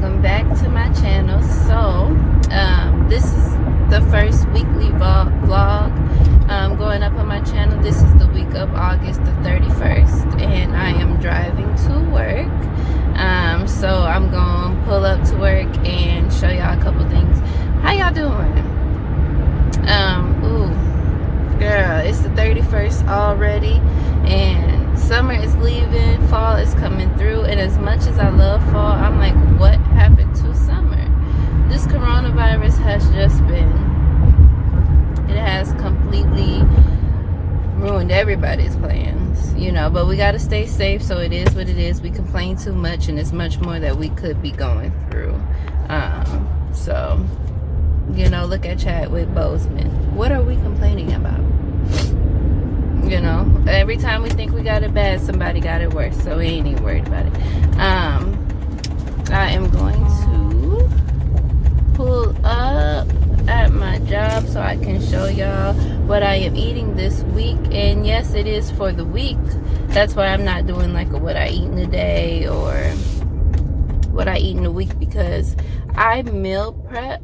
welcome back to my channel. So this is the first weekly vlog going up on my channel. This is the week of August the 31st, and I am driving to work. So I'm gonna pull up to work and show y'all a couple things. How y'all doing? Girl, it's the 31st already, and summer is leaving, fall is coming through, and as much as I love fall, I'm like, what happened to summer? This coronavirus has just been, it has completely ruined everybody's plans, you know, but we got to stay safe, so it is what it is. We complain too much, and it's much more that we could be going through. So, you know, look at Chadwick Boseman. What are we complaining about? You know, every time we think we got it bad, somebody got it worse, so we ain't even worried about it. I am going to pull up at my job so I can show y'all what I am eating this week. And yes, it is for the week. That's why I'm not doing like a what I eat in a day or what I eat in a week, because I meal prep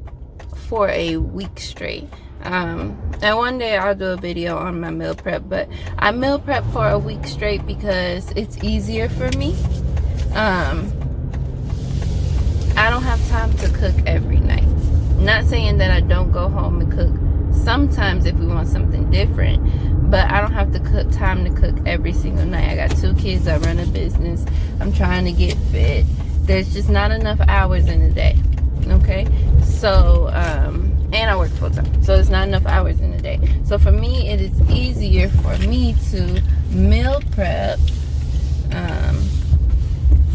for a week straight. And one day I'll do a video on my meal prep, but I meal prep for a week straight because it's easier for me. I don't have time to cook every night. Not saying that I don't go home and cook sometimes if we want something different, but I don't have to time to cook every single night. I got 2 kids, I run a business, I'm trying to get fit. There's just not enough hours in a day. Okay, so and I work full time, so it's not enough hours in a day. So for me, it is easier for me to meal prep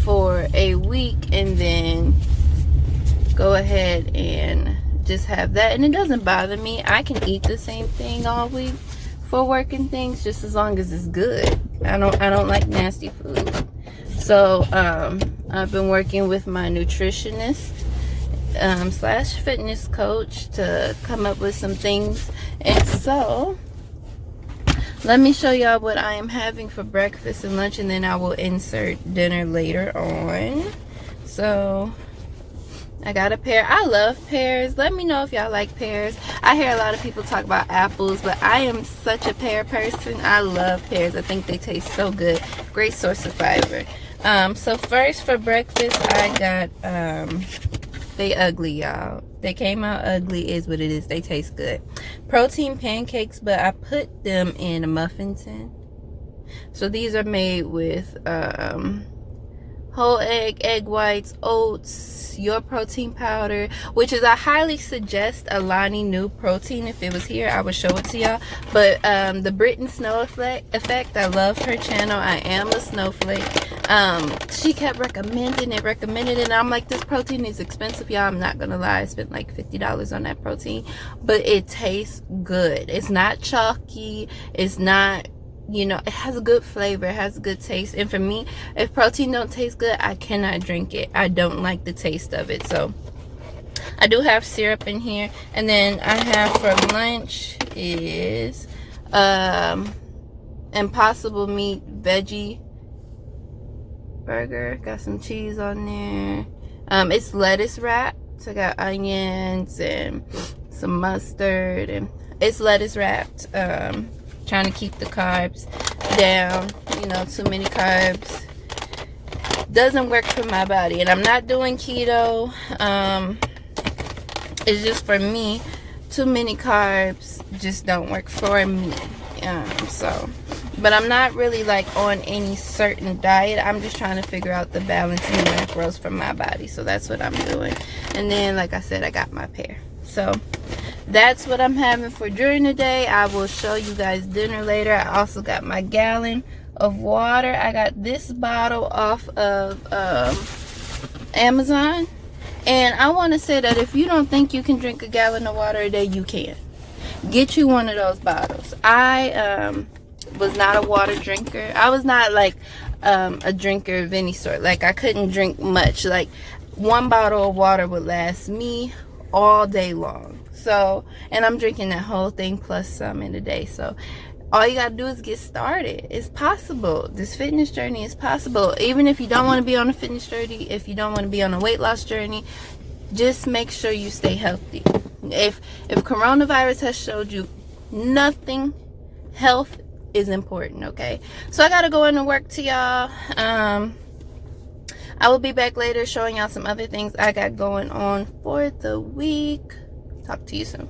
for a week and then go ahead and just have that, and it doesn't bother me. I can eat the same thing all week for working things, just as long as it's good. I don't like nasty food. So I've been working with my nutritionist slash fitness coach to come up with some things, and so let me show y'all what I am having for breakfast and lunch, and then I will insert dinner later on. So I got a pear. I love pears. Let me know if y'all like pears. I hear a lot of people talk about apples, but I am such a pear person. I love pears. I think they taste so good. Great source of fiber. So first for breakfast, I got they ugly, y'all. They came out ugly, is what it is. They taste good. Protein pancakes, but I put them in a muffin tin. So these are made with whole egg whites, oats, your protein powder, which is, I highly suggest Alani New Protein. If it was here, I would show it to y'all. But the Britain Snow Effect, I love her channel. I am a snowflake. She kept recommending it, and I'm like, this protein is expensive, y'all. I'm not gonna lie, I spent like $50 on that protein, but it tastes good. It's not chalky, it's not, you know, it has a good flavor, it has a good taste. And for me, if protein don't taste good, I cannot drink it. I don't like the taste of it. So I do have syrup in here, and then I have for lunch is Impossible Meat veggie burger. Got some cheese on there. It's lettuce wrapped, so I got onions and some mustard, and it's lettuce wrapped. Trying to keep the carbs down. You know, too many carbs doesn't work for my body, and I'm not doing keto. It's just, for me, too many carbs just don't work for me. So, but I'm not really like on any certain diet. I'm just trying to figure out the balance and the macros for my body. So that's what I'm doing. And then, like I said, I got my pear. So that's what I'm having for during the day. I will show you guys dinner later. I also got my gallon of water. I got this bottle off of Amazon. And I want to say that if you don't think you can drink a gallon of water a day, you can. Get you one of those bottles. I was not a water drinker. I was not like a drinker of any sort. Like, I couldn't drink much. Like, one bottle of water would last me all day long. So, and I'm drinking that whole thing plus some in a day. So all you gotta do is get started. It's possible. This fitness journey is possible. Even if you don't want to be on a fitness journey, if you don't want to be on a weight loss journey, just make sure you stay healthy. If coronavirus has showed you nothing, health is important, okay? So I gotta go into work to y'all. I will be back later showing y'all some other things I got going on for the week. Talk to you soon.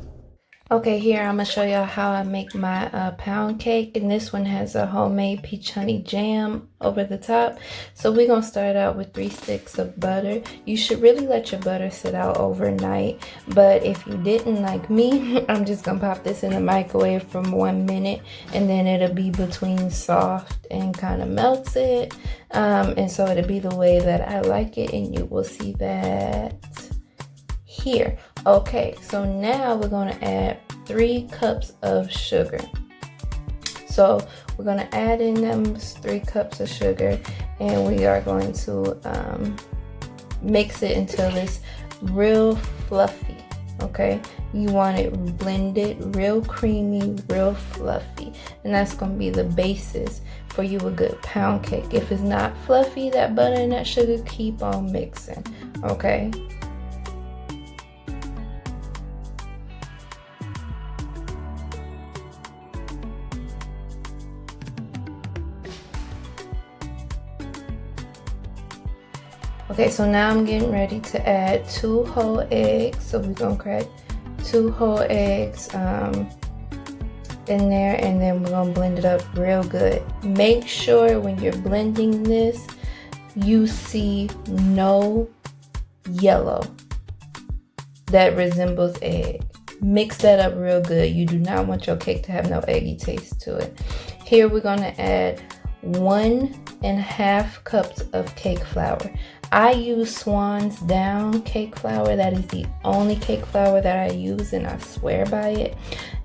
Okay, here I'm gonna show y'all how I make my pound cake, and this one has a homemade peach honey jam over the top. So we're gonna start out with 3 sticks of butter. You should really let your butter sit out overnight, but if you didn't, like me, I'm just gonna pop this in the microwave for 1 minute, and then it'll be between soft and kind of melts it, and so it'll be the way that I like it, and you will see that here. Okay, so now we're going to add 3 cups of sugar. So we're going to add in them 3 cups of sugar, and we are going to mix it until it's real fluffy. Okay, you want it blended, real creamy, real fluffy, and that's going to be the basis for you a good pound cake. If it's not fluffy, that butter and that sugar, keep on mixing. Okay. Okay, so now I'm getting ready to add 2 whole eggs. So we're gonna crack 2 whole eggs in there, and then we're gonna blend it up real good. Make sure when you're blending this, you see no yellow that resembles egg. Mix that up real good. You do not want your cake to have no eggy taste to it. Here we're gonna add 1.5 cups of cake flour. I use Swan's Down cake flour. That is the only cake flour that I use, and I swear by it.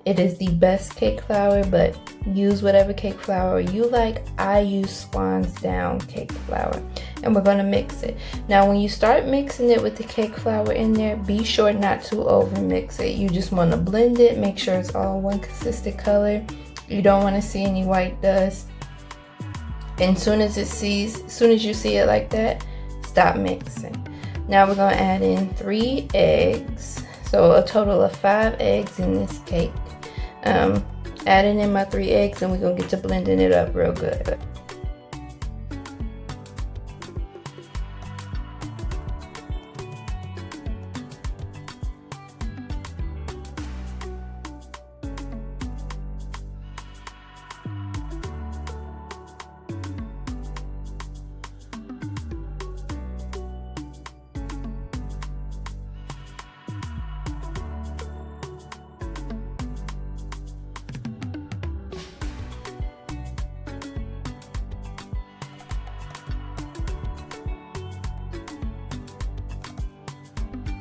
It is the best cake flour, but use whatever cake flour you like. I use Swan's Down cake flour, and we're gonna mix it. Now, when you start mixing it with the cake flour in there, be sure not to over mix it. You just wanna blend it, make sure it's all one consistent color. You don't wanna see any white dust. And as soon as you see it like that, stop mixing. Now we're gonna add in 3 eggs. So a total of 5 eggs in this cake. Adding in my 3 eggs, and we're gonna get to blending it up real good.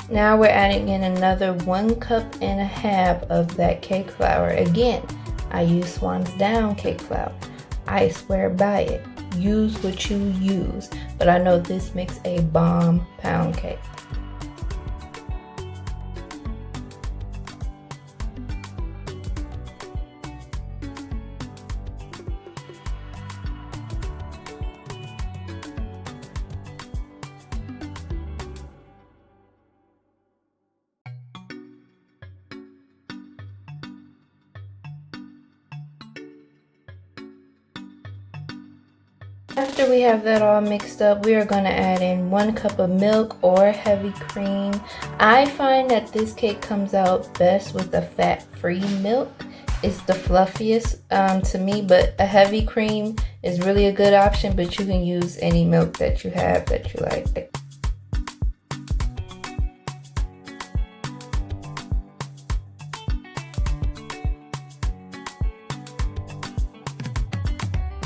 Now we're adding in another 1.5 cups of that cake flour. Again, I use Swan's Down cake flour. I swear by it. Use what you use, but I know this makes a bomb pound cake. After we have that all mixed up, we are going to add in 1 cup of milk or heavy cream. I find that this cake comes out best with a fat-free milk. It's the fluffiest to me, but a heavy cream is really a good option, but you can use any milk that you have that you like.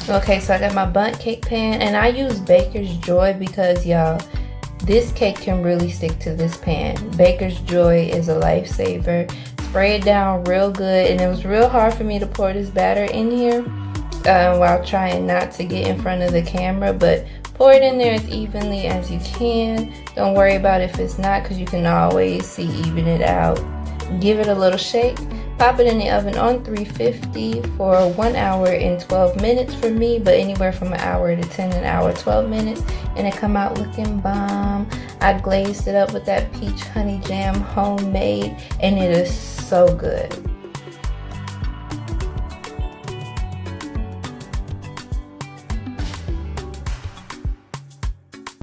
Okay, so I got my bundt cake pan, and I use Baker's Joy because, y'all, this cake can really stick to this pan. Baker's Joy is a lifesaver. Spray it down real good, and it was real hard for me to pour this batter in here while trying not to get in front of the camera, but pour it in there as evenly as you can. Don't worry about if it's not, because you can always even it out. Give it a little shake, Pop it in the oven on 350 for 1 hour and 12 minutes for me, but anywhere from an hour to 10, an hour 12 minutes, and it come out looking bomb. I glazed it up with that peach honey jam homemade, and it is so good.